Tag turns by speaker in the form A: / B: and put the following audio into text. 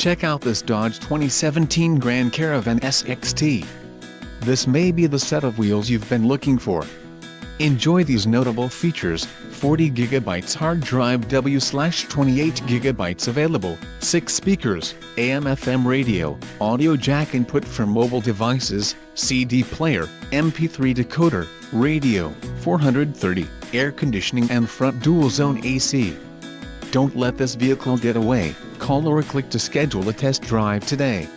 A: Check out this Dodge 2017 Grand Caravan SXT. This may be the set of wheels you've been looking for. Enjoy these notable features: 40 GB hard drive W/28 GB available, 6 speakers, AM/FM radio, audio jack input for mobile devices, CD player, MP3 decoder, radio, 430, air conditioning and front dual-zone AC. Don't let this vehicle get away. Call or click to schedule a test drive today.